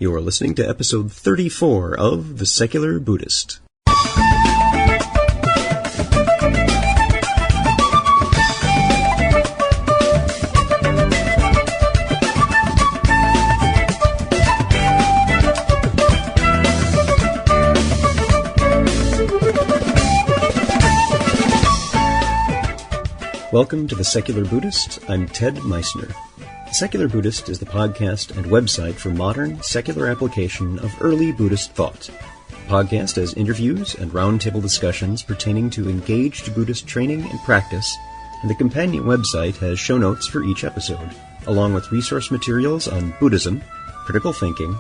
You are listening to episode 34 of The Secular Buddhist. Welcome to The Secular Buddhist. I'm Ted Meissner. The Secular Buddhist is the podcast and website for modern, secular application of early Buddhist thought. The podcast has interviews and roundtable discussions pertaining to engaged Buddhist training and practice, and the companion website has show notes for each episode, along with resource materials on Buddhism, critical thinking,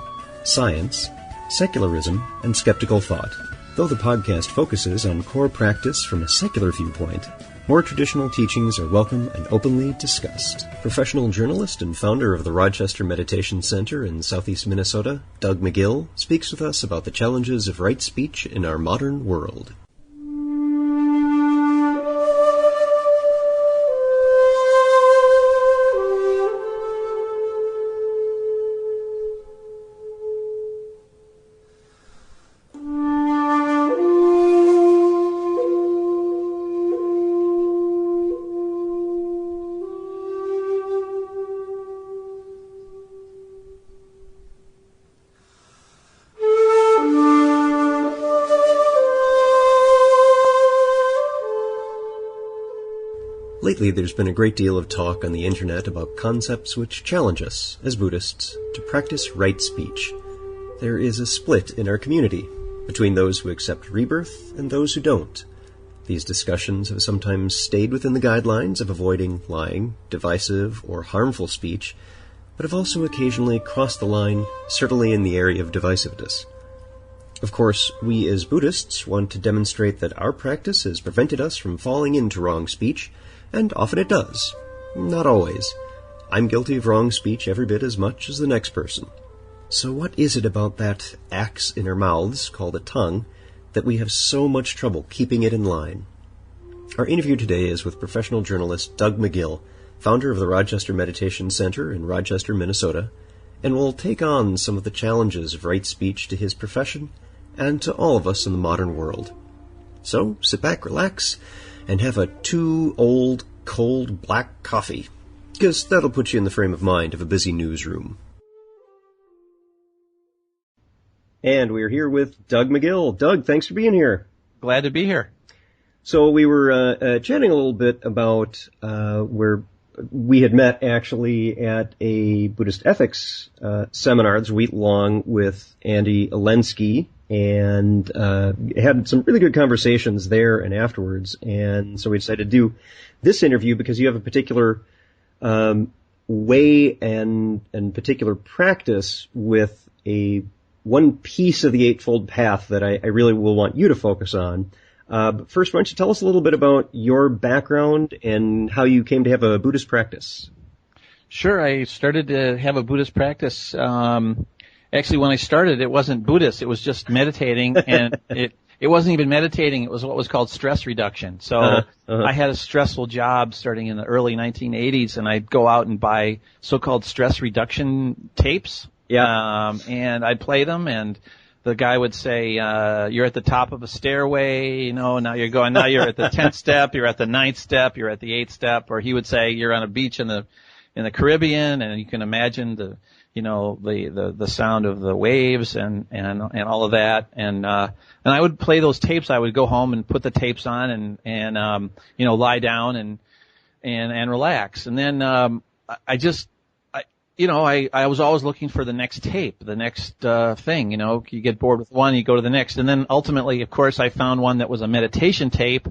science, secularism, and skeptical thought. Though the podcast focuses on core practice from a secular viewpoint, more traditional teachings are welcome and openly discussed. Professional journalist and founder of the Rochester Meditation Center in southeast Minnesota, Doug McGill, speaks with us about the challenges of right speech in our modern world. Lately, there's been a great deal of talk on the internet about concepts which challenge us, as Buddhists, to practice right speech. There is a split in our community between those who accept rebirth and those who don't. These discussions have sometimes stayed within the guidelines of avoiding lying, divisive, or harmful speech, but have also occasionally crossed the line, certainly in the area of divisiveness. Of course, we as Buddhists want to demonstrate that our practice has prevented us from falling into wrong speech, and often it does. Not always. I'm guilty of wrong speech every bit as much as the next person. So what is it about that axe in our mouths, called a tongue, that we have so much trouble keeping it in line? Our interview today is with professional journalist Doug McGill, founder of the Rochester Meditation Center in Rochester, Minnesota, and will take on some of the challenges of right speech to his profession and to all of us in the modern world. So sit back, relax, and have a 2 old, cold black coffee, because that'll put you in the frame of mind of a busy newsroom. And we're here with Doug McGill. Doug, thanks for being here. Glad to be here. So we were chatting a little bit about where we had met actually at a Buddhist ethics seminar that's a week long with Andy Alensky, and had some really good conversations there and afterwards. And so we decided to do this interview because you have a particular way and particular practice with one piece of the Eightfold Path that I really will want you to focus on. But first, why don't you tell us a little bit about your background and how you came to have a Buddhist practice? Sure. I started to have a Buddhist practice. Actually, when I started, it wasn't Buddhist. It was just meditating, and it wasn't even meditating. It was what was called stress reduction. So I had a stressful job starting in the early 1980s, and I'd go out and buy so-called stress reduction tapes. Yeah. And I'd play them, and the guy would say, you're at the top of a stairway, now you're at the 10th step, you're at the 9th step, you're at the 8th step, or he would say you're on a beach in the Caribbean, and you can imagine the sound of the waves and all of that. And I would play those tapes. I would go home and put the tapes on and lie down and relax. And then, I was always looking for the next tape, the next thing. You get bored with one, you go to the next. And then ultimately, of course, I found one that was a meditation tape,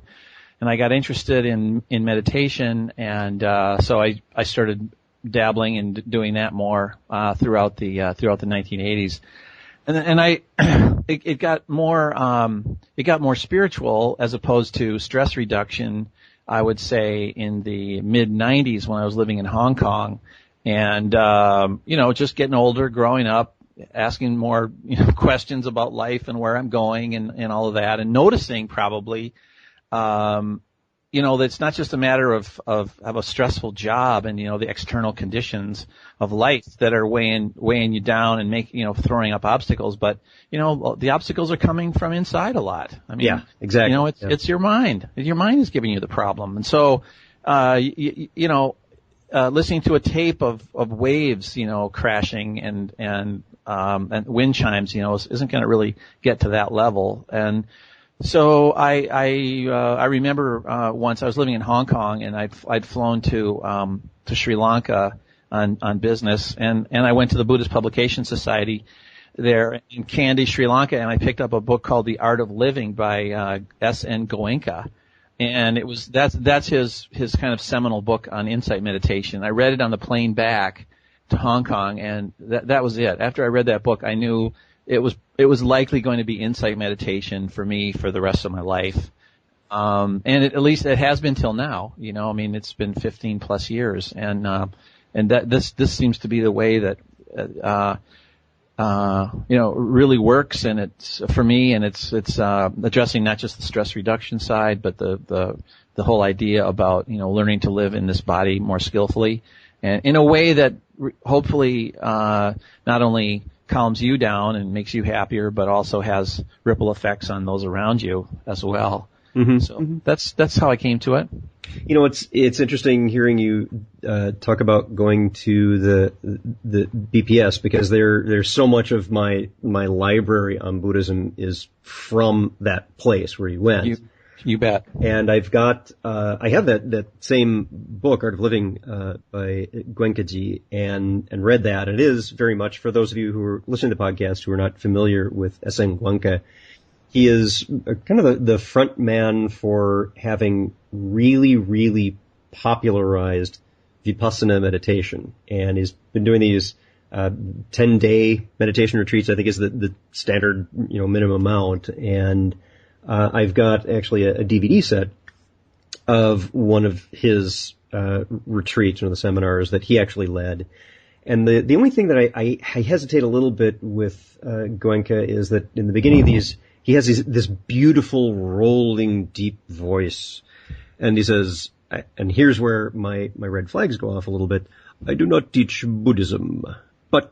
and I got interested in meditation, and so I started dabbling and doing that more throughout the 1980s. And it got more spiritual as opposed to stress reduction, I would say, in the mid 90s when I was living in Hong Kong. And, just getting older, growing up, asking more, questions about life and where I'm going and all of that, and noticing probably, it's not just a matter of a stressful job and, the external conditions of life that are weighing you down and throwing up obstacles, but, the obstacles are coming from inside a lot. I mean, yeah, exactly. It's your mind. Your mind is giving you the problem. And so, listening to a tape of waves, crashing and wind chimes, isn't going to really get to that level. And so I remember once I was living in Hong Kong and I'd flown to Sri Lanka on business, and I went to the Buddhist Publication Society there in Kandy, Sri Lanka, and I picked up a book called The Art of Living by S.N. Goenka. And that's his kind of seminal book on insight meditation. I read it on the plane back to Hong Kong, and that was it. After I read that book, I knew it was likely going to be insight meditation for me for the rest of my life. And at least it has been till now, it's been 15 plus years. And that this seems to be the way that, really works. And it's for me, and it's addressing not just the stress reduction side, but the whole idea about, learning to live in this body more skillfully and in a way that hopefully, not only calms you down and makes you happier, but also has ripple effects on those around you as well. Mm-hmm. So that's how I came to it. It's interesting hearing you talk about going to the BPS, because there's so much of my library on Buddhism is from that place where you went. You bet. And I have that same book, Art of Living, by Goenkaji, and read that. And it is very much, for those of you who are listening to the podcast who are not familiar with S.N. Goenka, he is kind of the front man for having really, really popularized Vipassana meditation. And he's been doing these 10-day meditation retreats, I think is the standard, minimum amount. And I've got actually a DVD set of one of his retreats, one of the seminars that he actually led. And the only thing that I hesitate a little bit with Goenka is that in the beginning of these, he has this beautiful, rolling, deep voice. And he says, and here's where my red flags go off a little bit, I do not teach Buddhism, but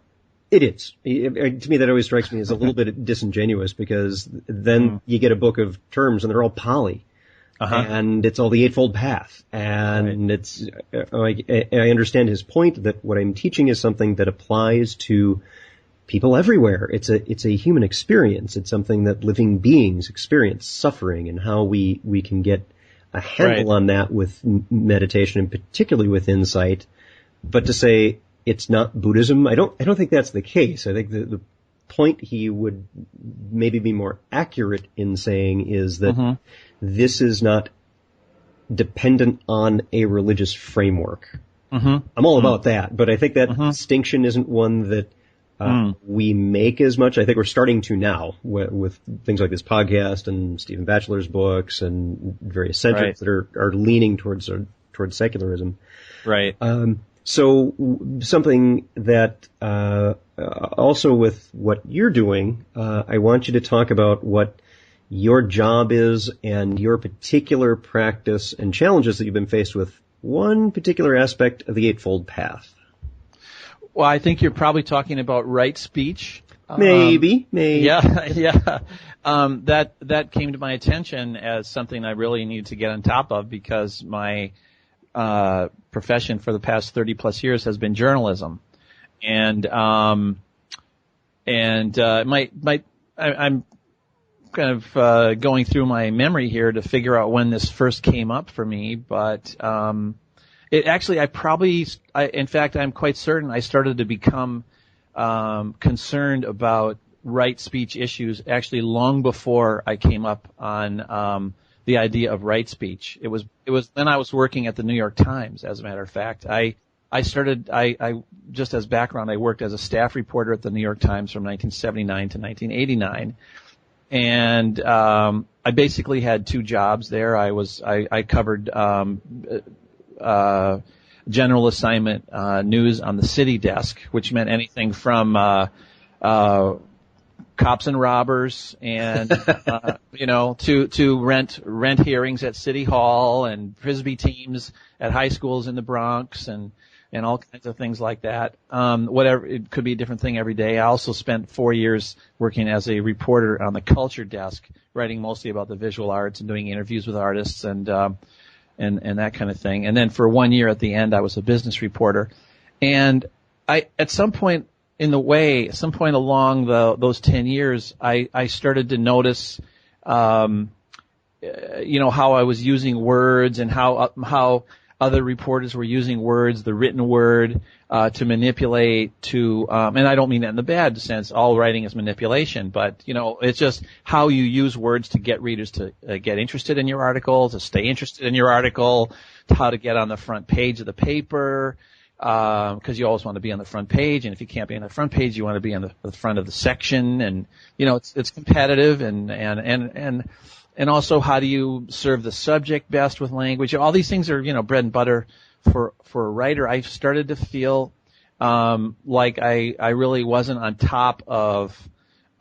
it is. To me, that always strikes me as a little bit disingenuous, because then you get a book of terms and they're all Pali. Uh-huh. And it's all the Eightfold Path. And it's, I understand his point that what I'm teaching is something that applies to people everywhere. It's a human experience. It's something that living beings experience, suffering, and how we can get a handle on that with meditation, and particularly with insight. But to say it's not Buddhism, I don't think that's the case. I think the point he would maybe be more accurate in saying is that this is not dependent on a religious framework. I'm all about that, but I think that distinction isn't one that we make as much. I think we're starting to now with things like this podcast and Stephen Batchelor's books and various centers that are leaning towards secularism. Right. So something that also with what you're doing, I want you to talk about what your job is and your particular practice and challenges that you've been faced with one particular aspect of the Eightfold Path. Well, I think you're probably talking about right speech. Maybe. Yeah. That came to my attention as something I really need to get on top of, because my profession for the past 30 plus years has been journalism, and I'm kind of going through my memory here to figure out when this first came up for me, but it actually, in fact, I'm quite certain I started to become concerned about right speech issues actually long before I came up on the idea of right speech. It was when I was working at the New York Times, as a matter of fact. I just as background, I worked as a staff reporter at the New York Times from 1979 to 1989. And I basically had two jobs there. I covered general assignment news on the city desk, which meant anything from cops and robbers, and to rent hearings at City Hall, and Frisbee teams at high schools in the Bronx, and all kinds of things like that. Whatever, it could be a different thing every day. I also spent 4 years working as a reporter on the culture desk, writing mostly about the visual arts and doing interviews with artists and that kind of thing. And then for 1 year at the end, I was a business reporter. And at some point along those 10 years, I started to notice, how I was using words and how other reporters were using words, the written word, to manipulate, and I don't mean that in the bad sense. All writing is manipulation, but, it's just how you use words to get readers to get interested in your article, to stay interested in your article, how to get on the front page of the paper, because you always want to be on the front page, and if you can't be on the front page, you want to be on the front of the section, and, it's competitive, and also how do you serve the subject best with language. All these things are, bread and butter for a writer. I started to feel like I really wasn't on top of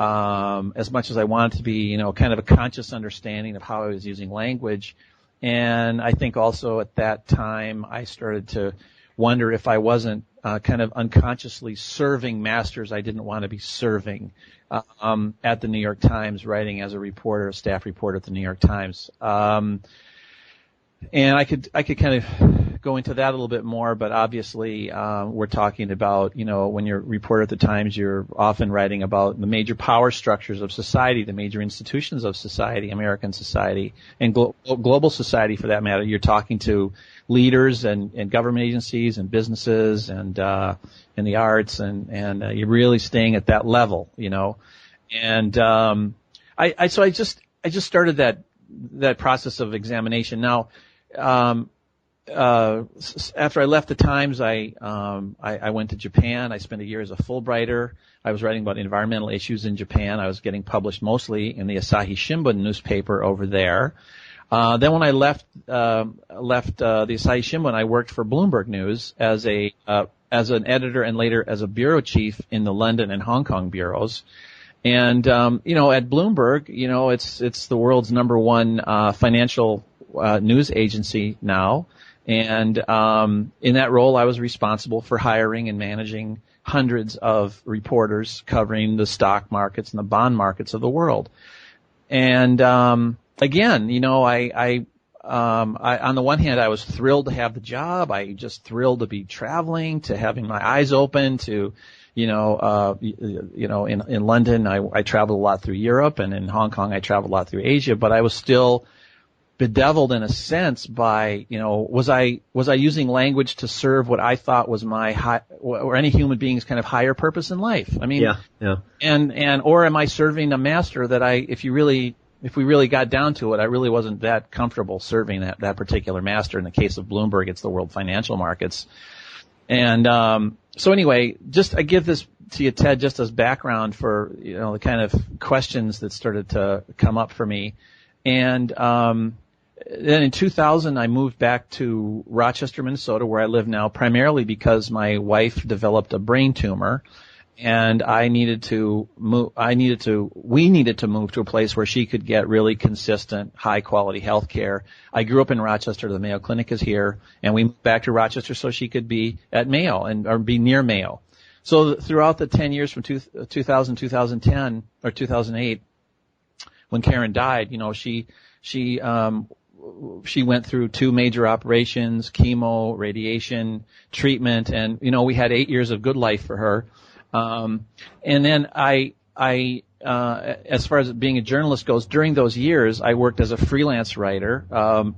as much as I wanted to be, kind of a conscious understanding of how I was using language. And I think also at that time I started to wonder if I wasn't kind of unconsciously serving masters I didn't want to be serving at the New York Times, writing as a reporter, a staff reporter at the New York Times. And I could kind of go into that a little bit more, but obviously we're talking about, when you're a reporter at the Times, you're often writing about the major power structures of society, the major institutions of society, American society, and global society for that matter. You're talking to leaders and government agencies and businesses and in the arts, and you're really staying at that level, And I just started that process of examination. Now, after I left the Times, I went to Japan. I spent a year as a Fulbrighter. I was writing about environmental issues in Japan. I was getting published mostly in the Asahi Shimbun newspaper over there. Then when I left the Asahi Shimbun, I worked for Bloomberg News as an editor and later as a bureau chief in the London and Hong Kong bureaus. And, at Bloomberg, it's the world's number one, financial, news agency now. And, in that role, I was responsible for hiring and managing hundreds of reporters covering the stock markets and the bond markets of the world. And, again, I on the one hand, I was thrilled to have the job. I just thrilled to be traveling, to having my eyes open, to, in London, I traveled a lot through Europe, and in Hong Kong, I traveled a lot through Asia, but I was still bedeviled in a sense by, was I using language to serve what I thought was my or any human being's kind of higher purpose in life? I mean, yeah. Or am I serving a master that if we really got down to it, I really wasn't that comfortable serving that particular master. In the case of Bloomberg, it's the world financial markets. And, so anyway, I give this to you, Ted, just as background for, the kind of questions that started to come up for me. And, then in 2000, I moved back to Rochester, Minnesota, where I live now, primarily because my wife developed a brain tumor. And we needed to move to a place where she could get really consistent, high quality health care. I grew up in Rochester. The Mayo Clinic is here, and we moved back to Rochester so she could be at Mayo or be near Mayo. So throughout the 10 years from 2000, 2010, or 2008, when Karen died, she went through 2 major operations, chemo, radiation, treatment, and, we had 8 years of good life for her. And then I, as far as being a journalist goes, during those years, I worked as a freelance writer,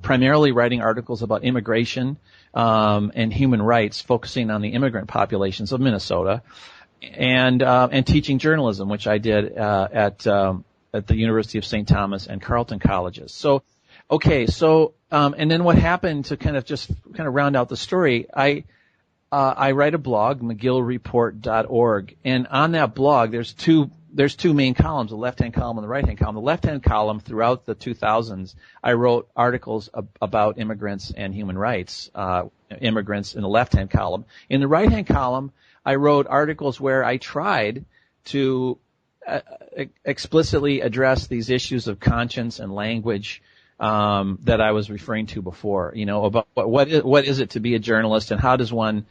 primarily writing articles about immigration, and human rights, focusing on the immigrant populations of Minnesota, and teaching journalism, which I did, at the University of St. Thomas and Carleton colleges. So, and then what happened to kind of round out the story, I write a blog, McGillReport.org, and on that blog there's two main columns, the left-hand column and the right-hand column. The left-hand column, throughout the 2000s, I wrote articles about immigrants and human rights, immigrants in the left-hand column. In the right-hand column, I wrote articles where I tried to explicitly address these issues of conscience and language that I was referring to before. About what is it to be a journalist, and how does one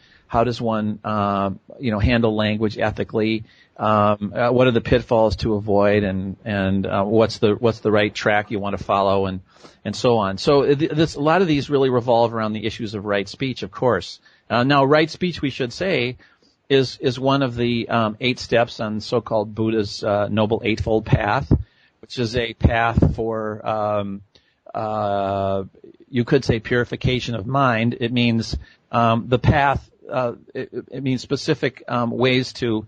handle language ethically? What are the pitfalls to avoid, and what's the right track you want to follow, and so on. So a lot of these really revolve around the issues of right speech, of course. Now, right speech, we should say, is one of the 8 steps on so-called Buddha's Noble Eightfold Path, which is a path for you could say purification of mind. It means the path. It means specific ways to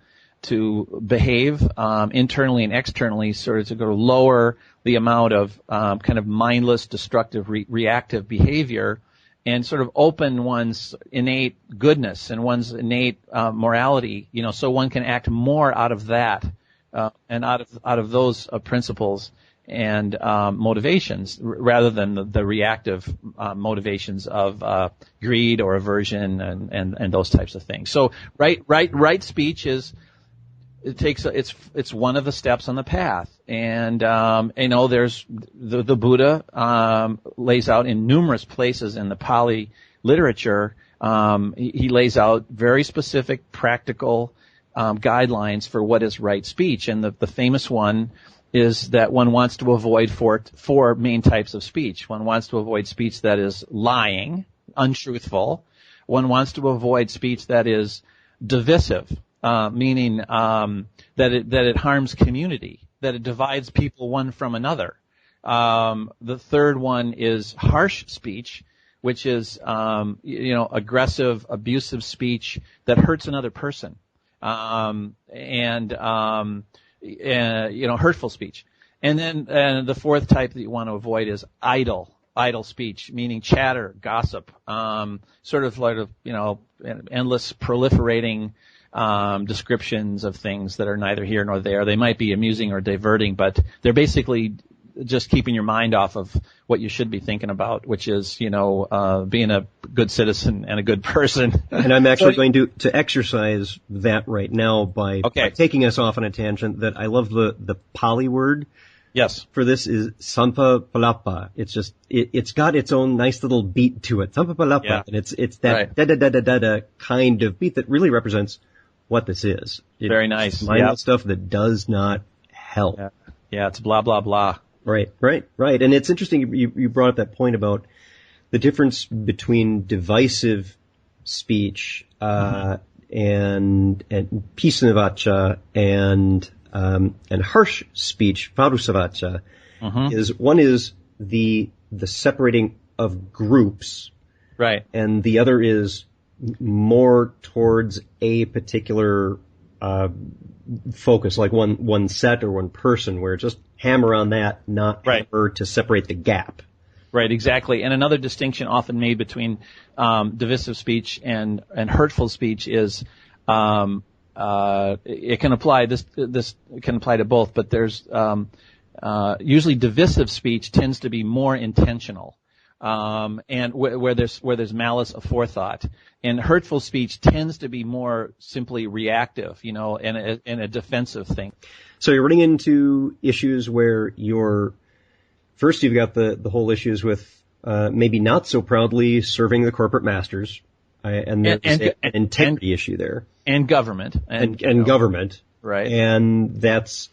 behave internally and externally, sort of to go to lower the amount of kind of mindless, destructive, reactive behavior, and sort of open one's innate goodness and one's innate morality, so one can act more out of that and out of those principles and motivations, rather than the reactive motivations of greed or aversion and those types of things. So right speech it's one of the steps on the path, and there's the Buddha lays out in numerous places in the Pali literature. He lays out very specific, practical guidelines for what is right speech, and the famous one is that one wants to avoid four main types of speech. One wants to avoid speech that is lying, untruthful. One wants to avoid speech that is divisive, meaning that it harms community, that it divides people one from another. The third one is harsh speech, which is aggressive, abusive speech that hurts another person, and hurtful speech. And then the fourth type that you want to avoid is idle speech, meaning chatter, gossip, sort of like endless proliferating descriptions of things that are neither here nor there. They might be amusing or diverting, but they're basically just keeping your mind off of what you should be thinking about, which is, being a good citizen and a good person. And I'm actually going to exercise that right now by taking us off on a tangent that I love the Pali word. Yes. For this is Sampapalapa. It's just, it's got its own nice little beat to it. Sampapalapa. Yeah. And it's that da-da-da-da-da kind of beat that really represents what this is. Very nice. Mindless stuff that does not help. Yeah, it's blah, blah, blah. Right. And it's interesting you brought up that point about the difference between divisive speech, and pisnavacha and harsh speech, parusavacha, one is the separating of groups. Right. And the other is more towards a particular focus, like one set or one person, where just hammer on that, not hammer to separate the gap. Right, exactly. And another distinction often made between divisive speech and hurtful speech is it can apply this can apply to both, but there's usually divisive speech tends to be more intentional. And where there's malice aforethought, and hurtful speech tends to be more simply reactive, and a defensive thing. So you're running into issues where you've got the whole issues with maybe not so proudly serving the corporate masters, and there's an integrity issue there, and government, and government, right? And that's.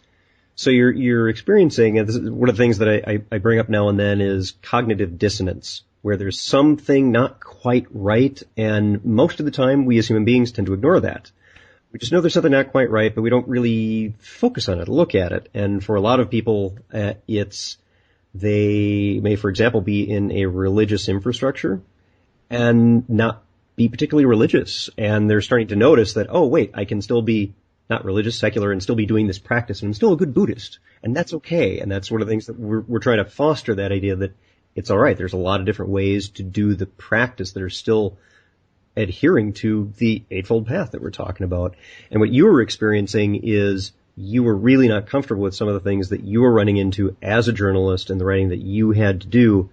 So you're experiencing, and this is one of the things that I bring up now and then, is cognitive dissonance, where there's something not quite right, and most of the time we as human beings tend to ignore that. We just know there's something not quite right, but we don't really focus on it, look at it. And for a lot of people, they may, for example, be in a religious infrastructure and not be particularly religious, and they're starting to notice that, oh wait, I can still be not religious, secular, and still be doing this practice, and I'm still a good Buddhist, and that's okay. And that's one of the things that we're trying to foster, that idea that it's all right. There's a lot of different ways to do the practice that are still adhering to the Eightfold Path that we're talking about. And what you were experiencing is you were really not comfortable with some of the things that you were running into as a journalist and the writing that you had to do,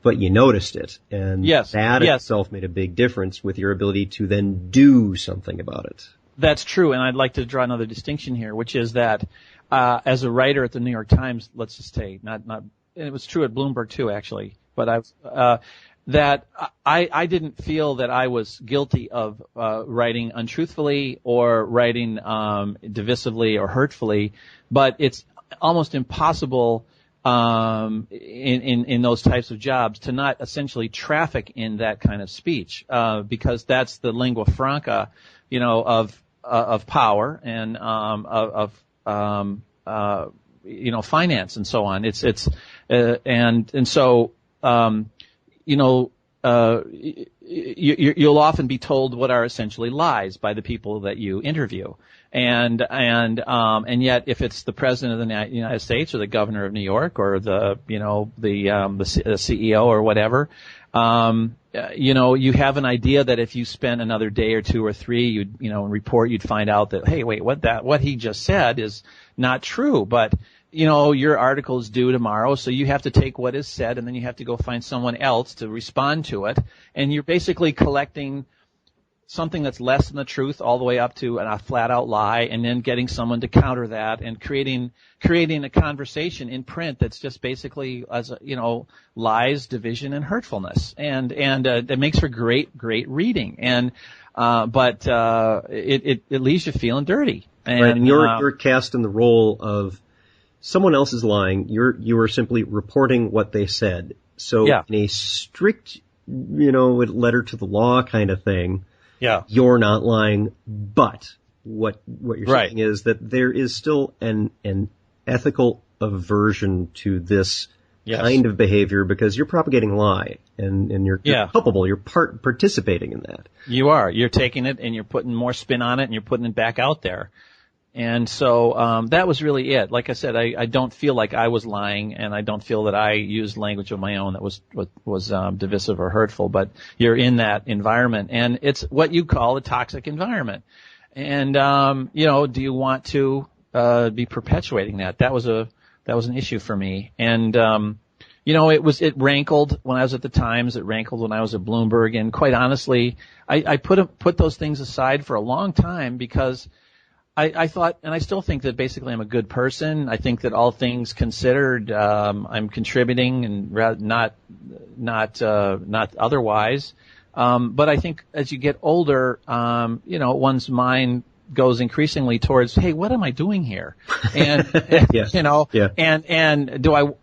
but you noticed it. And that itself made a big difference with your ability to then do something about it. That's true, and I'd like to draw another distinction here, which is that as a writer at the New York Times, let's just say, and it was true at Bloomberg too, actually, but that I didn't feel that I was guilty of writing untruthfully or writing divisively or hurtfully, but it's almost impossible in those types of jobs to not essentially traffic in that kind of speech, because that's the lingua franca, of power and finance and so on. You'll often be told what are essentially lies by the people that you interview. And yet if it's the president of the United States or the governor of New York or the CEO or whatever, you have an idea that if you spent another day or two or three, you'd find out that, hey, wait, what he just said is not true, but your article is due tomorrow, so you have to take what is said and then you have to go find someone else to respond to it. And you're basically collecting something that's less than the truth all the way up to a flat out lie, and then getting someone to counter that and creating a conversation in print that's just basically lies, division, and hurtfulness. And it makes for great reading. But it leaves you feeling dirty. And, right, and you're cast in the role of someone else is lying. You are simply reporting what they said. So in a strict, letter to the law kind of thing, you're not lying. But what you're saying is that there is still an ethical aversion to this kind of behavior because you're propagating a lie and you're culpable. You're participating in that. You are. You're taking it and you're putting more spin on it and you're putting it back out there. And so that was really it. Like I said, I don't feel like I was lying, and I don't feel that I used language of my own that was divisive or hurtful. But you're in that environment, and it's what you call a toxic environment. And do you want to be perpetuating that? That was an issue for me. And it rankled when I was at the Times. It rankled when I was at Bloomberg. And quite honestly, I put those things aside for a long time because I thought, and I still think that basically I'm a good person. I think that all things considered, I'm contributing and not otherwise. But I think as you get older, one's mind goes increasingly towards, hey, what am I doing here? And, and do I,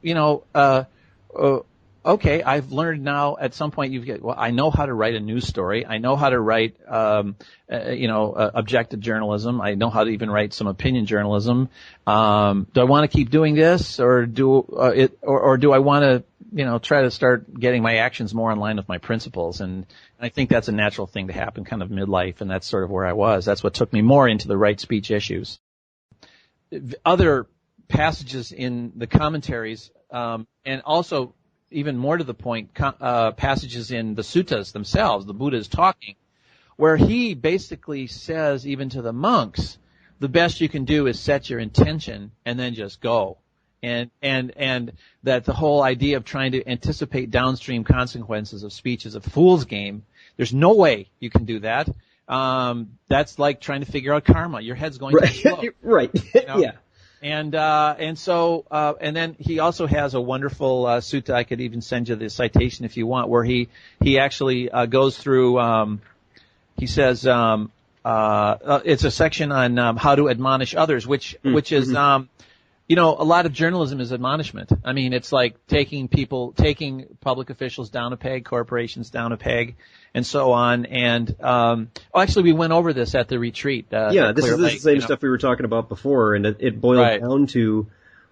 okay, I've learned now at some point I know how to write a news story. I know how to write, objective journalism. I know how to even write some opinion journalism. Do I want to keep doing this or do I want to, try to start getting my actions more in line with my principles? And I think that's a natural thing to happen kind of midlife. And that's sort of where I was. That's what took me more into the right speech issues. Other passages in the commentaries, and also, even more to the point, passages in the suttas themselves, the Buddha is talking, where he basically says, even to the monks, the best you can do is set your intention and then just go. And that the whole idea of trying to anticipate downstream consequences of speech is a fool's game. There's no way you can do that. That's like trying to figure out karma. Your head's going to explode. Right. Yeah. And then he also has a wonderful sutta. I could even send you the citation if you want, where he actually goes through. He says it's a section on how to admonish others, which is a lot of journalism is admonishment. I mean, it's like taking public officials down a peg, corporations down a peg, and so on. And actually, we went over this at the retreat. This is the same stuff we were talking about before, and it boiled down to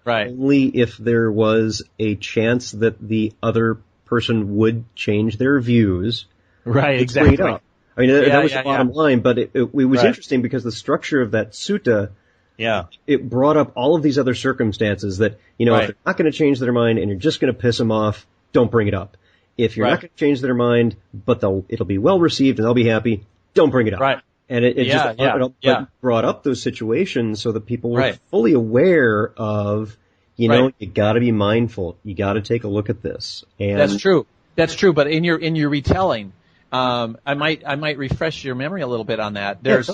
only if there was a chance that the other person would change their views. Right, exactly. Bring it up. I mean, that was the bottom line, but it was interesting because the structure of that sutta. Yeah. It brought up all of these other circumstances that, if they're not going to change their mind and you're just going to piss them off, don't bring it up. If you're not going to change their mind, but it'll be well received and they'll be happy, don't bring it up. Right. And it brought up those situations so that people were fully aware of, you got to be mindful. You got to take a look at this. And that's true. That's true. But in your retelling, I might refresh your memory a little bit on that. There's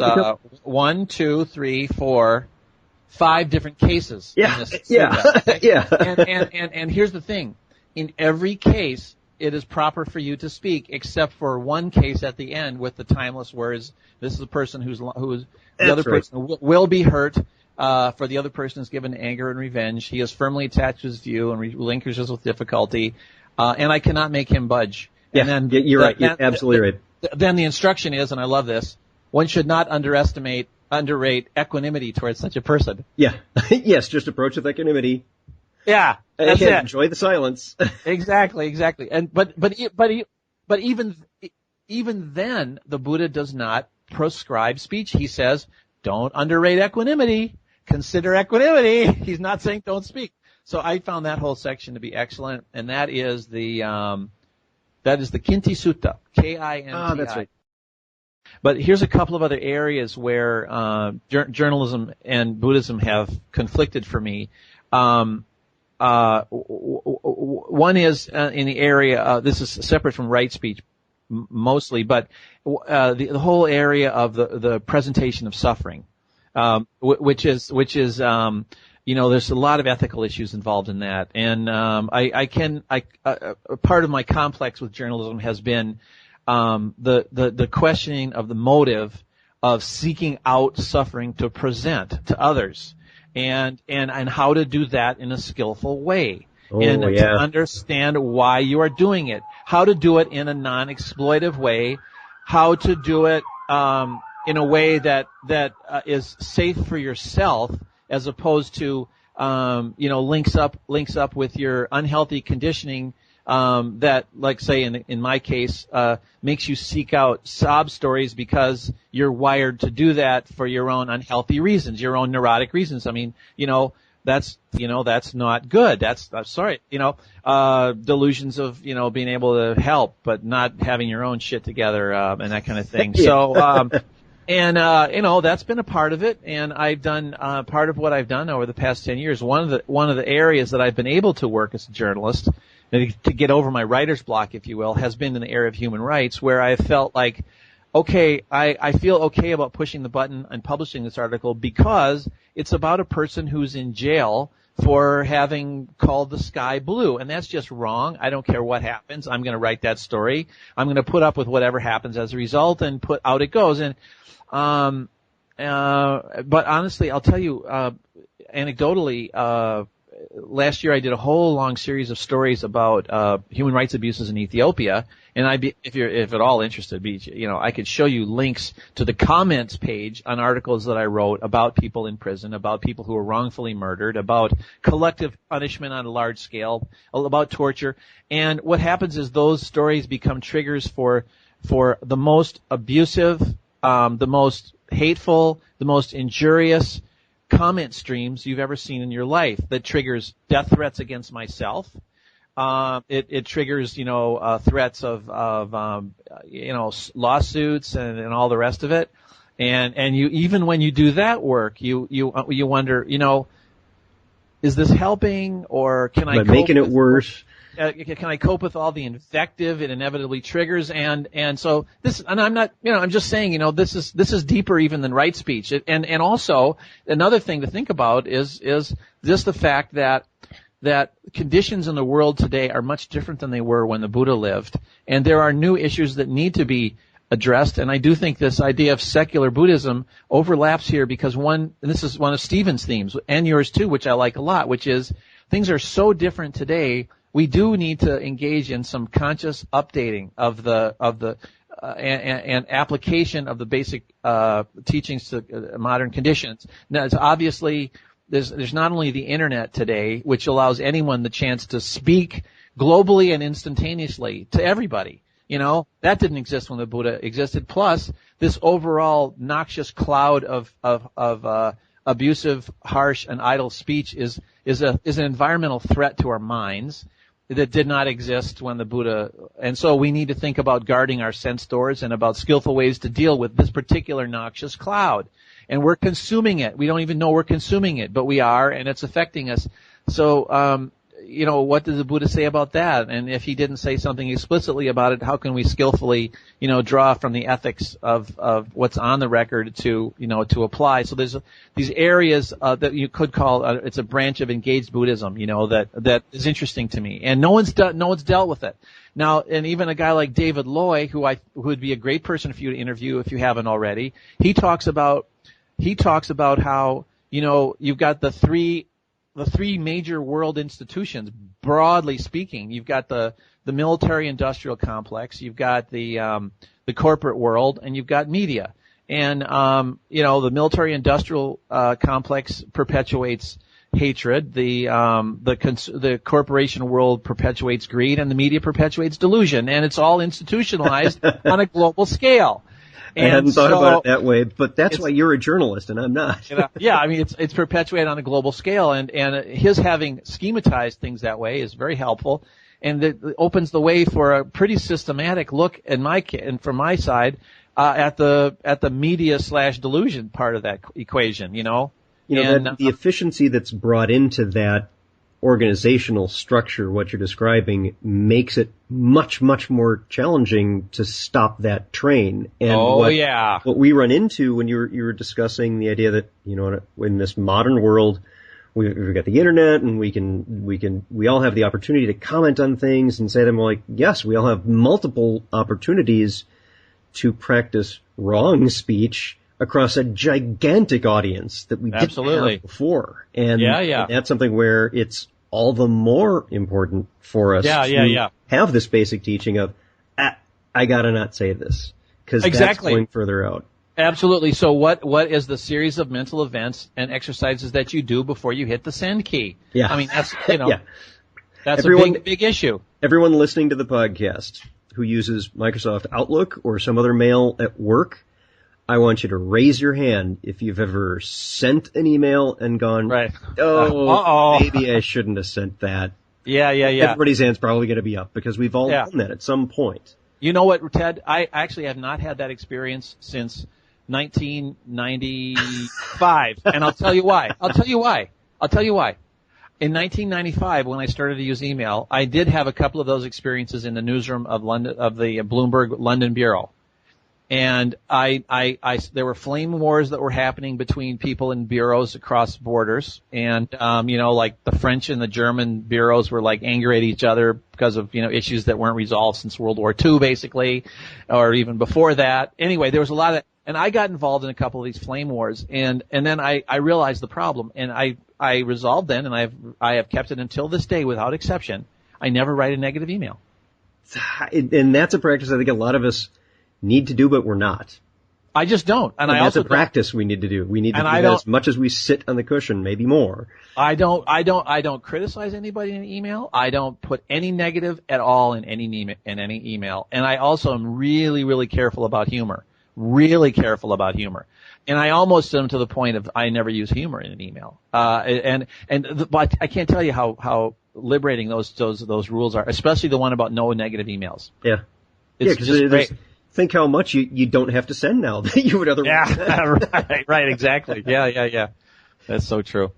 1, 2, 3, 4, 5 different cases. Yeah, in this yeah, sutta, okay? yeah. And here's the thing. In every case, it is proper for you to speak, except for one case at the end with the timeless words. This is a person who's the other person will be hurt. For the other person is given anger and revenge. He is firmly attached to his view and relinquishes with difficulty. And I cannot make him budge. Yeah, and then you're right. You're absolutely right. Then the instruction is, and I love this, one should not underrate equanimity towards such a person. Yeah. Yes, just approach with equanimity. Yeah, that's and it. Enjoy the silence. Exactly. And even then, the Buddha does not prescribe speech. He says, don't underrate equanimity. Consider equanimity. He's not saying don't speak. So I found that whole section to be excellent, and that is the Kinti Sutta, Kinti. Oh, that's right. But here's a couple of other areas where journalism and Buddhism have conflicted for me. One is in the area. This is separate from right speech, mostly, but the whole area of the presentation of suffering, which is there's a lot of ethical issues involved in that, and part of my complex with journalism has been the questioning of the motive of seeking out suffering to present to others, and how to do that in a skillful way, to understand why you are doing it, how to do it in a non-exploitive way, how to do it in a way that is safe for yourself, as opposed to links up with your unhealthy conditioning that, like say in my case, makes you seek out sob stories because you're wired to do that for your own unhealthy reasons, your own neurotic reasons. I mean, that's not good. That's sorry, delusions of, being able to help, but not having your own shit together, and that kind of thing. Yeah. So, that's been a part of it, and I've done, part of what I've done over the past 10 years. One of the areas that I've been able to work as a journalist, to get over my writer's block, if you will, has been in the area of human rights, where I felt like, okay, I feel okay about pushing the button and publishing this article because it's about a person who's in jail for having called the sky blue. And that's just wrong. I don't care what happens. I'm going to write that story. I'm going to put up with whatever happens as a result and put out it goes. And, but honestly, I'll tell you, anecdotally, last year I did a whole long series of stories about human rights abuses in Ethiopia, and if at all interested, I could show you links to the comments page on articles that I wrote about people in prison, about people who were wrongfully murdered, about collective punishment on a large scale, about torture. And what happens is those stories become triggers for the most abusive, the most hateful, the most injurious comment streams you've ever seen in your life, that triggers death threats against myself. It triggers, threats of lawsuits and all the rest of it. And you, even when you do that work, you wonder, is this helping, or can I making it worse? Can I cope with all the invective it inevitably triggers? And so this, and I'm not, I'm just saying, this is deeper even than right speech. And also another thing to think about is just the fact that conditions in the world today are much different than they were when the Buddha lived. And there are new issues that need to be addressed. And I do think this idea of secular Buddhism overlaps here because and this is one of Stephen's themes and yours too, which I like a lot, which is things are so different today. We do need to engage in some conscious updating of the and application of the basic teachings to modern conditions. Now, it's obviously there's not only the internet today, which allows anyone the chance to speak globally and instantaneously to everybody. That didn't exist when the Buddha existed. Plus, this overall noxious cloud of abusive, harsh, and idle speech is an environmental threat to our minds that did not exist when the Buddha, and so we need to think about guarding our sense doors and about skillful ways to deal with this particular noxious cloud. And we're consuming it. We don't even know we're consuming it, but we are, and it's affecting us. So, what does the Buddha say about that? And if he didn't say something explicitly about it, how can we skillfully, draw from the ethics of what's on the record to apply? So there's these areas that you could call it's a branch of engaged Buddhism, that is interesting to me, and no one's dealt with it. Now, and even a guy like David Loy, who would be a great person for you to interview if you haven't already, he talks about how, you've got the three major world institutions, broadly speaking. You've got the military industrial complex, you've got the corporate world, and you've got media. And, the military industrial complex perpetuates hatred, the corporation world perpetuates greed, and the media perpetuates delusion, and it's all institutionalized on a global scale. I hadn't thought about it that way, but that's why you're a journalist and I'm not. Yeah, I mean, it's perpetuated on a global scale, and his having schematized things that way is very helpful, and it opens the way for a pretty systematic look and from my side, at the media / delusion part of that equation, the efficiency that's brought into that organizational structure, what you're describing, makes it much, much more challenging to stop that train. And what we run into when you were discussing the idea that, in this modern world, we've got the internet and we all have the opportunity to comment on things and say to them, like, yes, we all have multiple opportunities to practice wrong speech across a gigantic audience that we didn't have before. And, and that's something where it's all the more important for us to have this basic teaching of, I gotta not say this, because that's going further out. Absolutely. So what is the series of mental events and exercises that you do before you hit the send key? Yeah. I mean, that's, that's a big issue. Everyone listening to the podcast who uses Microsoft Outlook or some other mail at work, I want you to raise your hand if you've ever sent an email and gone, maybe I shouldn't have sent that. Yeah. Everybody's hand's probably going to be up because we've all done that at some point. You know what, Ted? I actually have not had that experience since 1995, and I'll tell you why. In 1995, when I started to use email, I did have a couple of those experiences in the newsroom of the Bloomberg London bureau. And there were flame wars that were happening between people in bureaus across borders. And, like the French and the German bureaus were like angry at each other because of, issues that weren't resolved since World War II, basically, or even before that. Anyway, there was a lot of, and I got involved in a couple of these flame wars. And then I realized the problem, and I resolved then, and I have kept it until this day without exception. I never write a negative email. And that's a practice I think a lot of us need to do, but we're not. I just don't. And that's a practice we need to do. We need to do that as much as we sit on the cushion, maybe more. I don't criticize anybody in an email. I don't put any negative at all in any email. And I also am really, really careful about humor. And I almost am to the point of I never use humor in an email. But I can't tell you how liberating those rules are, especially the one about no negative emails. Yeah. It's just great. Think how much you don't have to send now that you would otherwise. Yeah, right, exactly. Yeah. That's so true.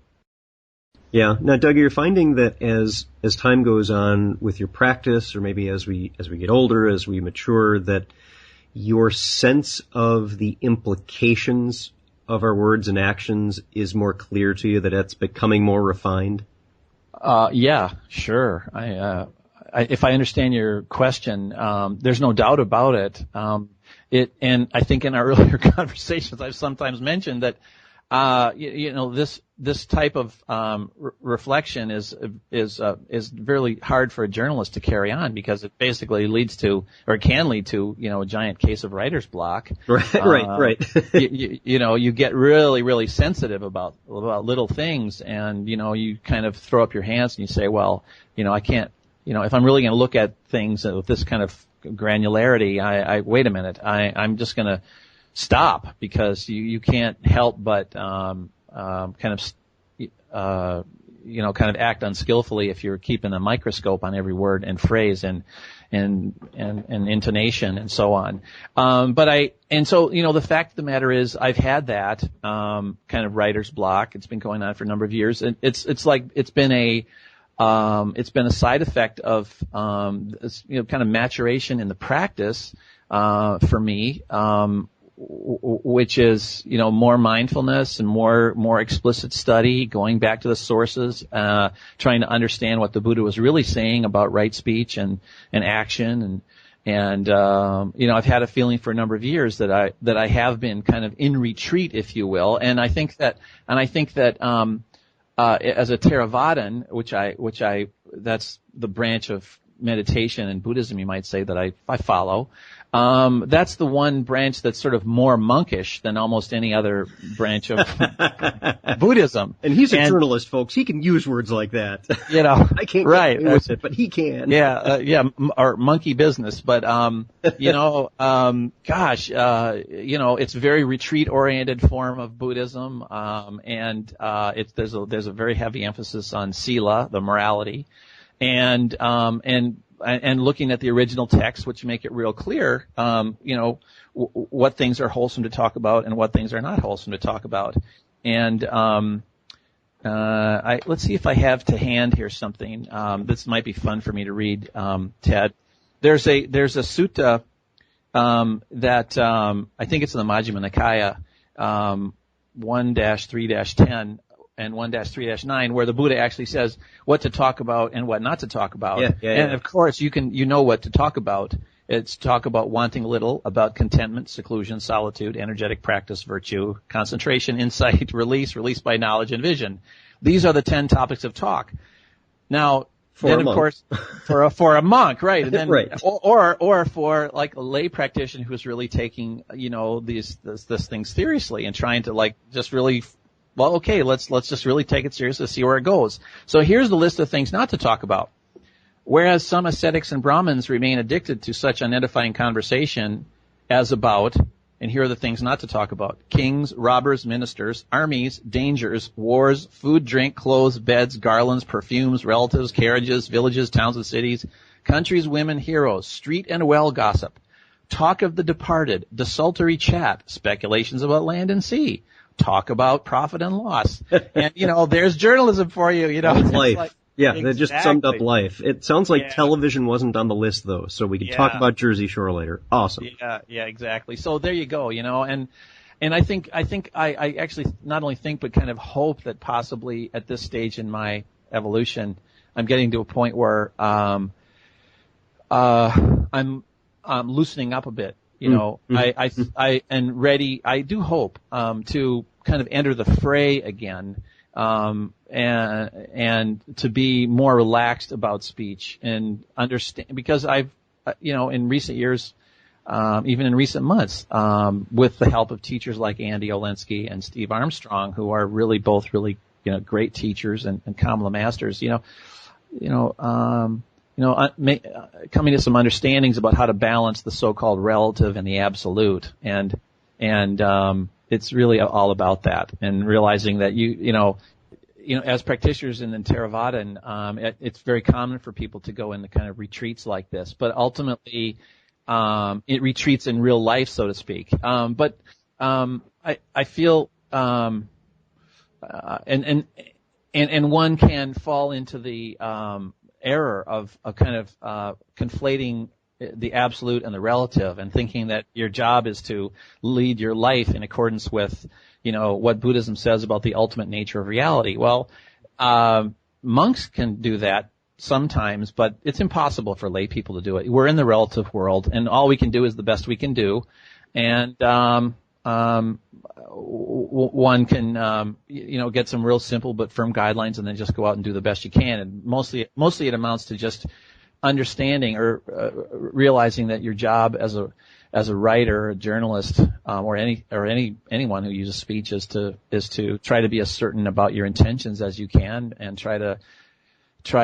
Yeah. Now, Doug, you're finding that as time goes on with your practice, or maybe as we get older, as we mature, that your sense of the implications of our words and actions is more clear to you, that it's becoming more refined? Yeah, sure. If I understand your question, there's no doubt about it. And I think in our earlier conversations, I've sometimes mentioned that, this type of, reflection is really hard for a journalist to carry on because it basically can lead to, a giant case of writer's block. Right. You get really, really sensitive about little things, and, you kind of throw up your hands and you say, well, I can't, if I'm really going to look at things with this kind of granularity, I wait a minute, I'm just going to stop, because you can't help but kind of act unskillfully if you're keeping a microscope on every word and phrase and intonation and so on. So the fact of the matter is I've had that kind of writer's block. It's been going on for a number of years, and it's been it's been a side effect of, kind of maturation in the practice, for me, which is, more mindfulness and more explicit study, going back to the sources, trying to understand what the Buddha was really saying about right speech and action. And I've had a feeling for a number of years that I have been kind of in retreat, if you will. And I think that, as a Theravadan, which that's the branch of meditation in Buddhism, you might say, that I follow. That's the one branch that's sort of more monkish than almost any other branch of Buddhism. And he's a journalist, folks. He can use words like that. I can't right. get away with it, but he can. Or monkey business. But, it's a very retreat-oriented form of Buddhism. There's a very heavy emphasis on sila, the morality. And looking at the original text, which make it real clear, what things are wholesome to talk about and what things are not wholesome to talk about. And let's see if I have to hand here something. This might be fun for me to read, Ted. There's a sutta that I think it's in the Majjhima Nikaya, 1-3-10. And 1-3-9, where the Buddha actually says what to talk about and what not to talk about. And of course, you know what to talk about. It's talk about wanting little, about contentment, seclusion, solitude, energetic practice, virtue, concentration, insight, release by knowledge and vision. These are the 10 topics of talk. Now, then of course, for a monk, right? And then, right. Or for like a lay practitioner who's really taking, this thing seriously and trying to just really. Well, okay, let's just really take it seriously, see where it goes. So here's the list of things not to talk about. Whereas some ascetics and Brahmins remain addicted to such unedifying conversation as about, and here are the things not to talk about: kings, robbers, ministers, armies, dangers, wars, food, drink, clothes, beds, garlands, perfumes, relatives, carriages, villages, towns and cities, countries, women, heroes, street and well gossip, talk of the departed, desultory chat, speculations about land and sea, talk about profit and loss. And, there's journalism for you, That's life. Exactly. They just summed up life. It sounds like television wasn't on the list, though, so we could talk about Jersey Shore later. Awesome. Yeah, exactly. So there you go, and I think I actually not only think, but kind of hope that possibly at this stage in my evolution, I'm getting to a point where, I'm loosening up a bit. I and ready, I do hope, to kind of enter the fray again, and to be more relaxed about speech and understand, because I've, in recent years, even in recent months, with the help of teachers like Andy Olensky and Steve Armstrong, who are really both really, great teachers and Kamala masters, coming to some understandings about how to balance the so-called relative and the absolute, and it's really all about that, and realizing that as practitioners in Theravada, it's very common for people to go into kind of retreats like this, but ultimately, it retreats in real life, so to speak. I feel, and one can fall into the error of kind of conflating the absolute and the relative, and thinking that your job is to lead your life in accordance with what Buddhism says about the ultimate nature of reality. Well, monks can do that sometimes, but it's impossible for lay people to do it. We're in the relative world, and all we can do is the best we can do, and one can get some real simple but firm guidelines, and then just go out and do the best you can. And mostly it amounts to just understanding or realizing that your job as a writer, a journalist, or anyone who uses speech is to try to be as certain about your intentions as you can, and try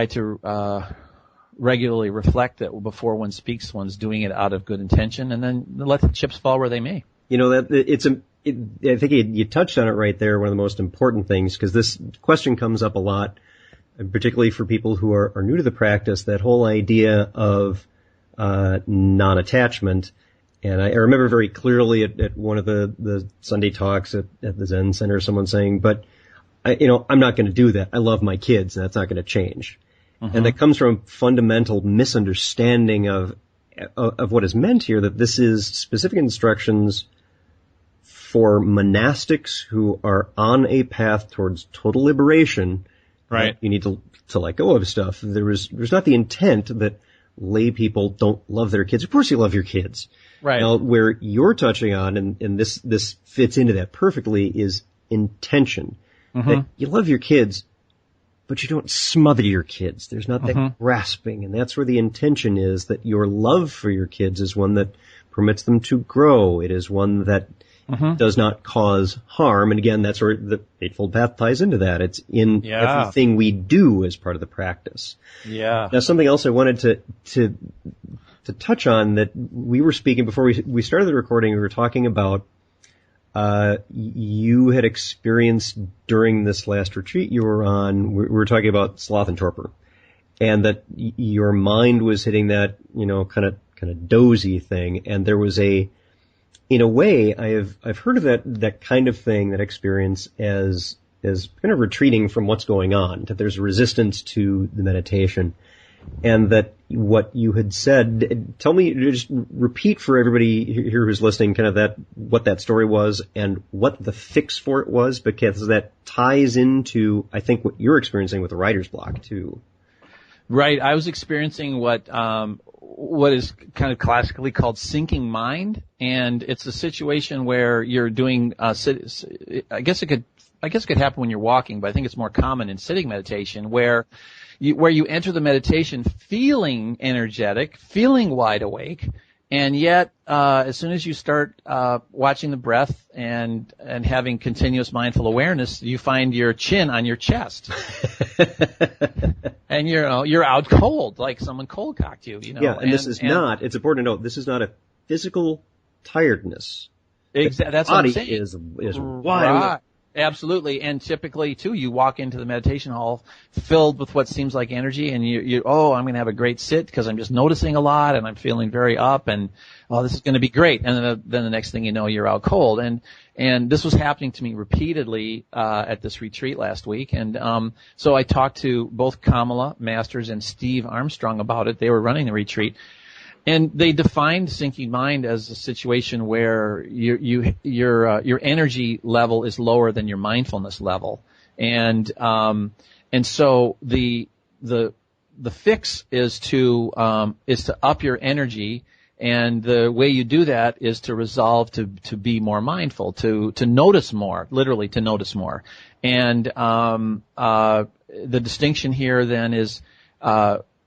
to regularly reflect that before one speaks, one's doing it out of good intention, and then let the chips fall where they may. I think you touched on it right there, one of the most important things, because this question comes up a lot, particularly for people who are new to the practice, that whole idea of non-attachment. And I remember very clearly at one of the Sunday talks at the Zen Center, someone saying, but I'm not going to do that. I love my kids, and that's not going to change. And that comes from a fundamental misunderstanding of what is meant here, that this is specific instructions for monastics who are on a path towards total liberation. Right. You need to let go of stuff. There's not the intent that lay people don't love their kids. Of course you love your kids. Right. Now, where you're touching on, and this fits into that perfectly, is intention. That you love your kids, but you don't smother your kids. There's not that grasping, and that's where the intention is, that your love for your kids is one that permits them to grow. It is one that does not cause harm. And again, that's where the Eightfold Path ties into that. It's in everything we do as part of the practice. Yeah. Now, something else I wanted to touch on, that we were speaking before we started the recording, we were talking about you had experienced during this last retreat you were on, we were talking about sloth and torpor, and that your mind was hitting that, kind of dozy thing, and there was in a way, I've heard of that kind of thing, that experience as kind of retreating from what's going on, that there's a resistance to the meditation. And that what you had said, tell me, just repeat for everybody here who's listening, kind of what that story was and what the fix for it was, because that ties into, I think, what you're experiencing with the writer's block too. Right. I was experiencing what is kind of classically called sinking mind, and it's a situation where you're doing, I guess it could happen when you're walking, but I think it's more common in sitting meditation, where you enter the meditation feeling energetic, feeling wide awake, and yet as soon as you start watching the breath and having continuous mindful awareness, you find your chin on your chest, and you're out cold, like someone cold cocked you. Yeah, and this is not. It's important to note, this is not a physical tiredness. Exactly. That's what I'm saying. Is wide awake. Absolutely. And typically, too, you walk into the meditation hall filled with what seems like energy, and I'm going to have a great sit because I'm just noticing a lot and I'm feeling very up, and this is going to be great. And then the next thing you know, you're out cold. And this was happening to me repeatedly at this retreat last week. And so I talked to both Kamala Masters and Steve Armstrong about it. They were running the retreat. And they defined sinking mind as a situation where your energy level is lower than your mindfulness level, and so the fix is to up your energy, and the way you do that is to resolve to be more mindful, to notice more, literally to notice more, and the distinction here then is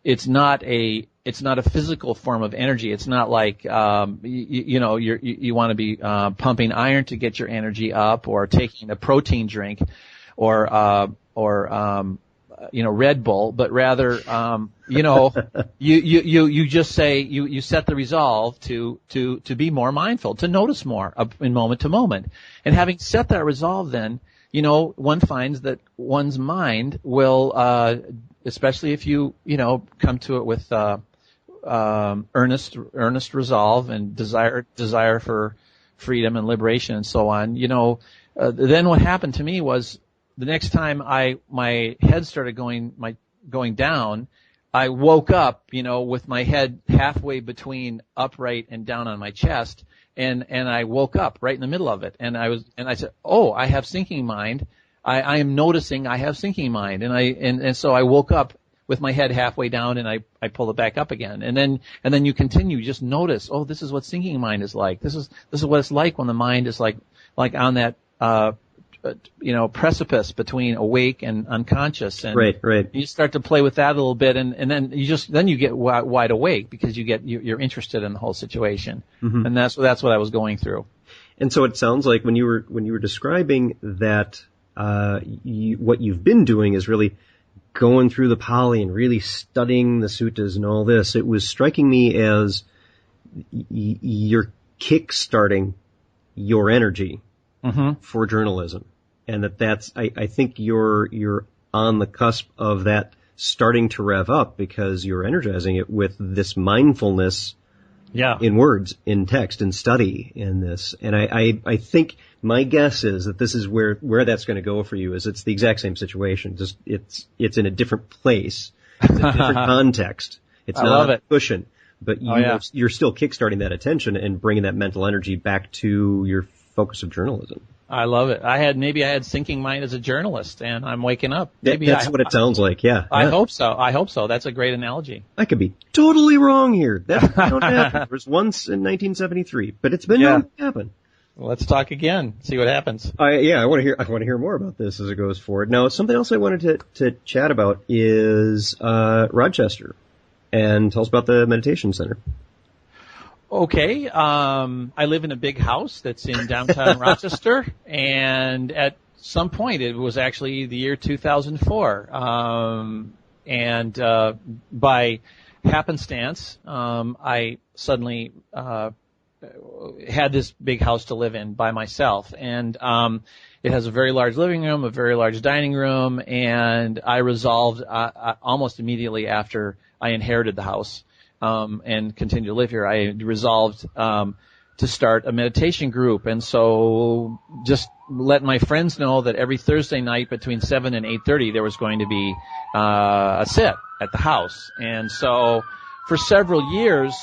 it's not a physical form of energy. It's not like, you want to be, pumping iron to get your energy up, or taking a protein drink, or Red Bull, but rather, you just say, you set the resolve to be more mindful, to notice more in moment to moment. And having set that resolve, then, one finds that one's mind will, especially if you come to it with, earnest resolve and desire for freedom and liberation and so on. Then what happened to me was, the next time my head started going down, I woke up, with my head halfway between upright and down on my chest, and I woke up right in the middle of it, and I said, oh, I have sinking mind. I am noticing I have sinking mind, and so I woke up with my head halfway down, and I pull it back up again. And then you continue, just notice, oh, this is what sinking mind is like. This is what it's like when the mind is like on that, precipice between awake and unconscious. And right. You start to play with that a little bit, and then you get wide awake because you're interested in the whole situation. Mm-hmm. And that's what I was going through. And so it sounds like when you were describing that, what you've been doing is really going through the Pali and really studying the suttas and all this, it was striking me as you're kick-starting your energy for journalism. And that's, I think you're on the cusp of that starting to rev up, because you're energizing it with this mindfulness in words, in text, in study, in this. And I think my guess is that this is where that's going to go for you, is it's the exact same situation. Just it's in a different place. It's a different context. It's not a cushion, but you're still kickstarting that attention and bringing that mental energy back to your focus of journalism. I love it. I had sinking mind as a journalist, and I'm waking up. That's what it sounds like, yeah. I hope so. That's a great analogy. I could be totally wrong here. That don't happen. There was once in 1973, but it's been known to happen. Well, let's talk again. See what happens. I want to hear more about this as it goes forward. Now, something else I wanted to chat about is Rochester, and tell us about the meditation center. Okay. I live in a big house that's in downtown Rochester, and at some point it was actually the year 2004. By happenstance, I suddenly had this big house to live in by myself, and it has a very large living room, a very large dining room, and I resolved almost immediately after I inherited the house and continue to live here, I resolved to start a meditation group. And so just let my friends know that every Thursday night between 7 and 8:30 there was going to be a sit at the house. And so for several years,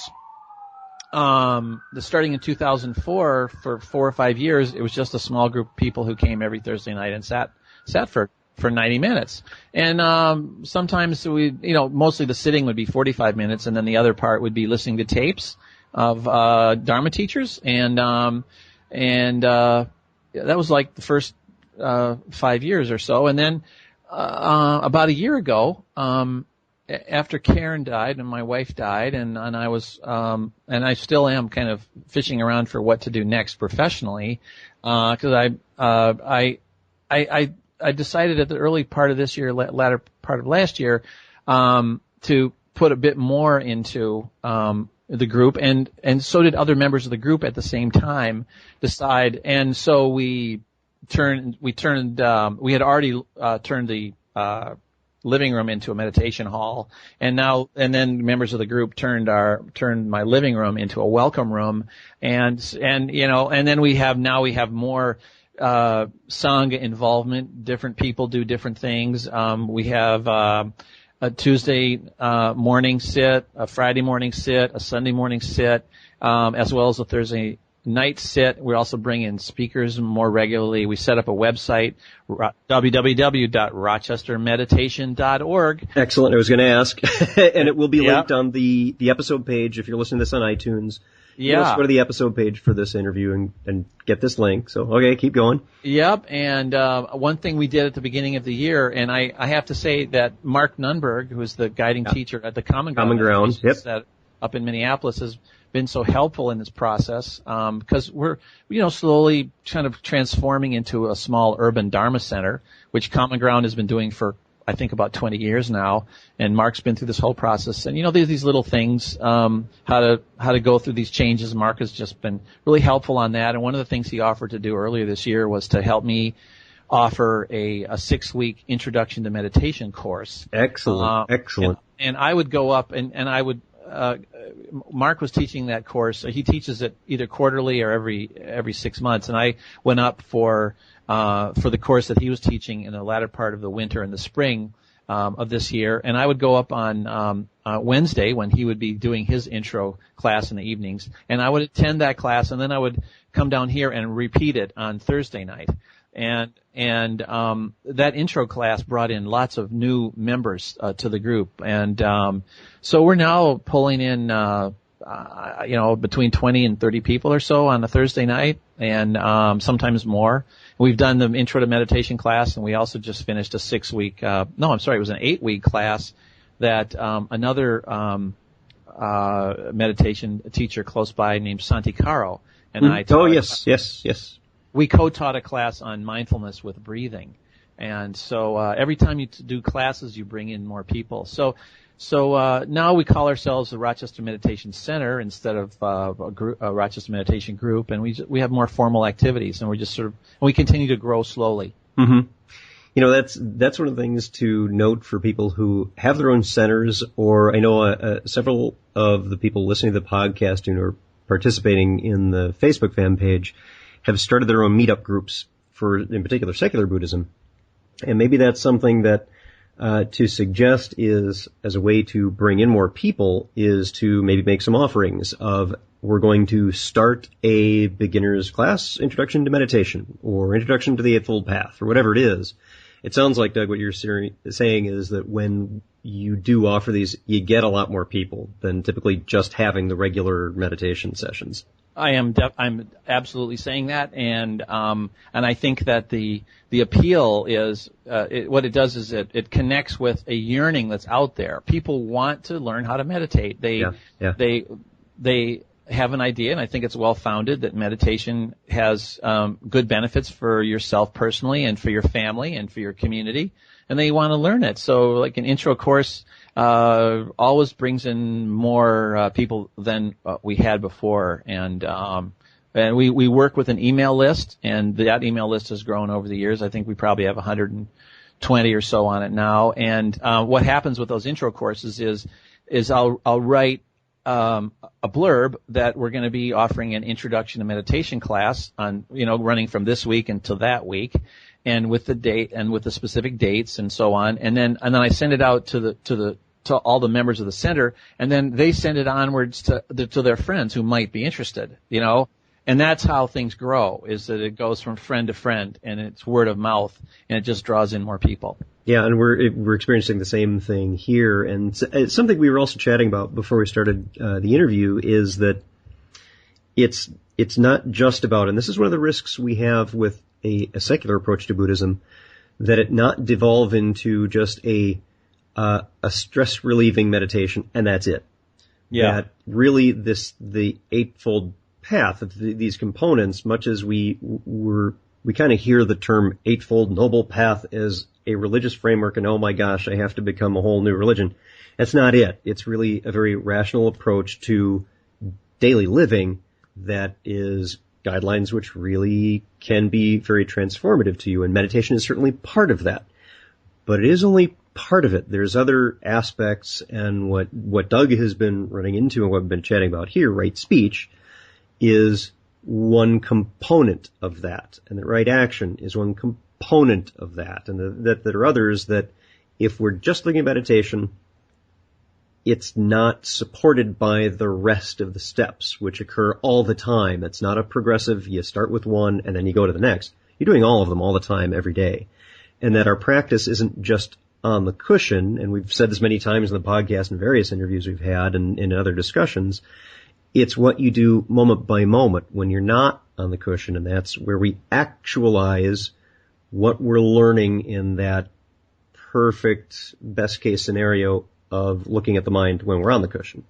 starting in 2004, for 4 or 5 years, it was just a small group of people who came every Thursday night and sat for 90 minutes. And sometimes mostly the sitting would be 45 minutes, and then the other part would be listening to tapes of Dharma teachers. And that was like the first 5 years or so. And then about a year ago, after Karen died and my wife died, and I was and I still am kind of fishing around for what to do next professionally, because I decided at the early part of this year, latter part of last year, to put a bit more into the group, and so did other members of the group at the same time decide. And so we had already turned the living room into a meditation hall, and then members of the group turned my living room into a welcome room, and then we have more Sangha involvement. Different people do different things. We have a Tuesday morning sit, a Friday morning sit, a Sunday morning sit, as well as a Thursday night sit. We also bring in speakers more regularly. We set up a website, www.rochestermeditation.org. Excellent. I was going to ask, and it will be linked on the episode page if you're listening to this on iTunes. Yeah. Let's go to the episode page for this interview and get this link. So, okay, keep going. Yep. And one thing we did at the beginning of the year, and I have to say that Mark Nunberg, who is the guiding teacher at the Common Ground, Yep. Up in Minneapolis, has been so helpful in this process, because we're, slowly kind of transforming into a small urban Dharma center, which Common Ground has been doing for, I think, about 20 years now. And Mark's been through this whole process. And, there's these little things, how to go through these changes. Mark has just been really helpful on that. And one of the things he offered to do earlier this year was to help me offer a 6-week introduction to meditation course. Excellent. Excellent. And I would go up and I would, Mark was teaching that course. He teaches it either quarterly or every 6 months. And I went up for the course that he was teaching in the latter part of the winter and the spring of this year. And I would go up on Wednesday when he would be doing his intro class in the evenings, and I would attend that class, and then I would come down here and repeat it on Thursday night. And that intro class brought in lots of new members to the group. And so we're now pulling in between 20 and 30 people or so on a Thursday night, and sometimes more. We've done the intro to meditation class, and we also just finished a 6-week, it was an 8-week class that another meditation teacher close by named Santi Caro and I taught. Oh, yes. We co-taught a class on mindfulness with breathing. And so every time you do classes, you bring in more people. So now we call ourselves the Rochester Meditation Center instead of a Rochester Meditation Group, and we have more formal activities, and we continue to grow slowly. Mm-hmm. That's one of the things to note for people who have their own centers, or I know several of the people listening to the podcast who are participating in the Facebook fan page have started their own meetup groups for, in particular, secular Buddhism. And maybe that's something that to suggest is, as a way to bring in more people, is to maybe make some offerings of, we're going to start a beginner's class, Introduction to Meditation, or Introduction to the Eightfold Path, or whatever it is. It sounds like, Doug, what you're saying is that when you do offer these, you get a lot more people than typically just having the regular meditation sessions. I'm absolutely saying that, and I think that the appeal is what it does is it connects with a yearning that's out there. People want to learn how to meditate. They have an idea, and I think it's well founded, that meditation has good benefits for yourself personally and for your family and for your community, and they want to learn it. So, like an intro course always brings in more people than we had before, and we work with an email list, and that email list has grown over the years. I think we probably have 120 or so on it now. And what happens with those intro courses is I'll write a blurb that we're going to be offering an introduction to meditation class on, running from this week until that week, and with the date and with the specific dates and so on. And then I send it out to all the members of the center, and then they send it onwards to their friends who might be interested, And that's how things grow, is that it goes from friend to friend, and it's word of mouth, and it just draws in more people. Yeah, and we're experiencing the same thing here. And something we were also chatting about before we started the interview is that it's not just about, and this is one of the risks we have with a secular approach to Buddhism, that it not devolve into just a stress relieving meditation, and that's it. Yeah. That really the Eightfold Path of these components, much as we kind of hear the term Eightfold Noble Path as a religious framework, and oh my gosh, I have to become a whole new religion. That's not it. It's really a very rational approach to daily living that is guidelines which really can be very transformative to you, and meditation is certainly part of that. But it is only part of it. There's other aspects, and what Doug has been running into and what we've been chatting about here, right speech, is one component of that, and that right action is one component of that, and that there are others that, if we're just looking at meditation, it's not supported by the rest of the steps, which occur all the time. It's not a progressive, you start with one and then you go to the next. You're doing all of them all the time, every day. And that our practice isn't just on the cushion, and we've said this many times in the podcast and various interviews we've had and in other discussions, it's what you do moment by moment when you're not on the cushion, and that's where we actualize what we're learning in that perfect best case scenario of looking at the mind when we're on the cushion.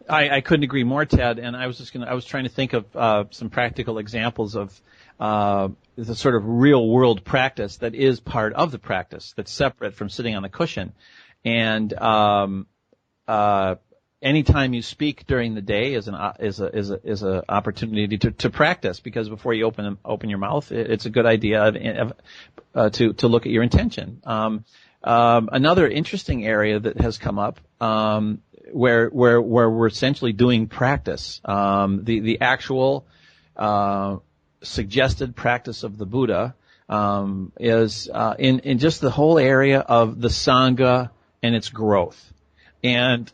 I couldn't agree more, Ted, and I was trying to think of some practical examples of the sort of real world practice that is part of the practice, that's separate from sitting on the cushion. And anytime you speak during the day is a opportunity to practice, because before you open your mouth, it's a good idea to look at your intention. Another interesting area that has come up, where we're essentially doing practice, the actual suggested practice of the Buddha, is in just the whole area of the Sangha and its growth. And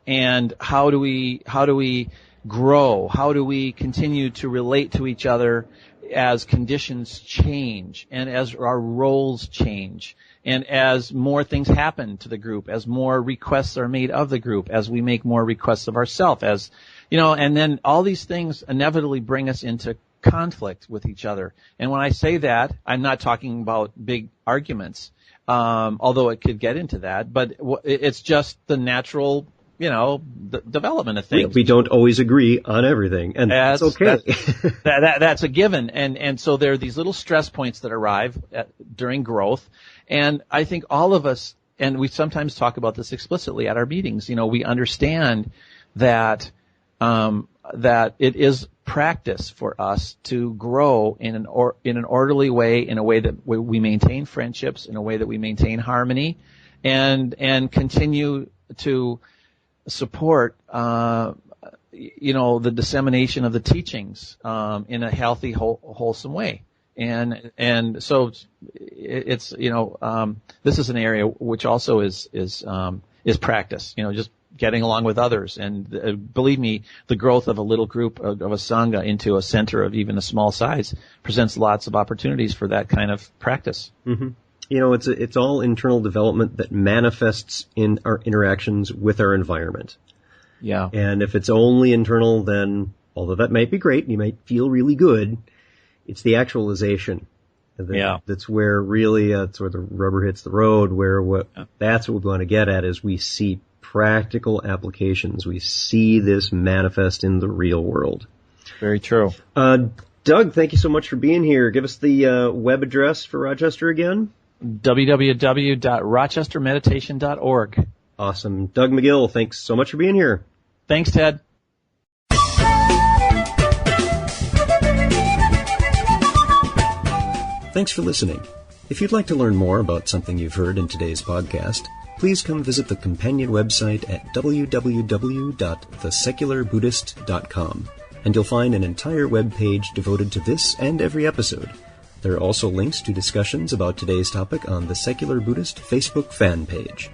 how do we grow? How do we continue to relate to each other as conditions change and as our roles change and as more things happen to the group, as more requests are made of the group, as we make more requests of ourselves, and then all these things inevitably bring us into conflict with each other. And when I say that, I'm not talking about big arguments, although it could get into that, but it's just the natural, the development of things. We don't always agree on everything, and that's okay. That's a given. And so there are these little stress points that arrive during growth. And I think all of us, and we sometimes talk about this explicitly at our meetings, we understand that it is practice for us to grow in an orderly way, in a way that we maintain friendships, in a way that we maintain harmony, and continue to support the dissemination of the teachings in a healthy, wholesome way. And so it's, this is an area which also is practice, just getting along with others. And believe me, the growth of a little group of a Sangha into a center of even a small size presents lots of opportunities for that kind of practice. Mm-hmm. It's all internal development that manifests in our interactions with our environment. Yeah. And if it's only internal, then although that might be great, you might feel really good, it's the actualization. That's where really, that's where the rubber hits the road, that's what we want to get at is we see practical applications. We see this manifest in the real world. Very true. Doug, thank you so much for being here. Give us the web address for Rochester again. www.rochestermeditation.org. Awesome. Doug McGill, thanks so much for being here. Thanks, Ted. Thanks for listening. If you'd like to learn more about something you've heard in today's podcast, please come visit the companion website at www.thesecularbuddhist.com, and you'll find an entire web page devoted to this and every episode. There are also links to discussions about today's topic on the Secular Buddhist Facebook fan page.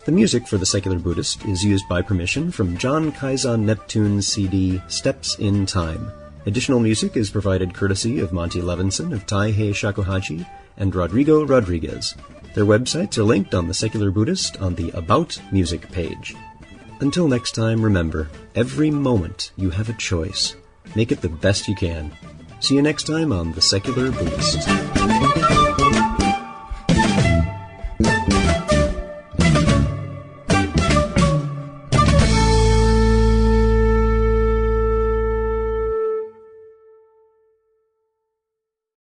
The music for The Secular Buddhist is used by permission from John Kaizan Neptune's CD, Steps in Time. Additional music is provided courtesy of Monty Levinson of Taihei Shakuhachi and Rodrigo Rodriguez. Their websites are linked on The Secular Buddhist on the About Music page. Until next time, remember, every moment you have a choice. Make it the best you can. See you next time on The Secular Buddhist.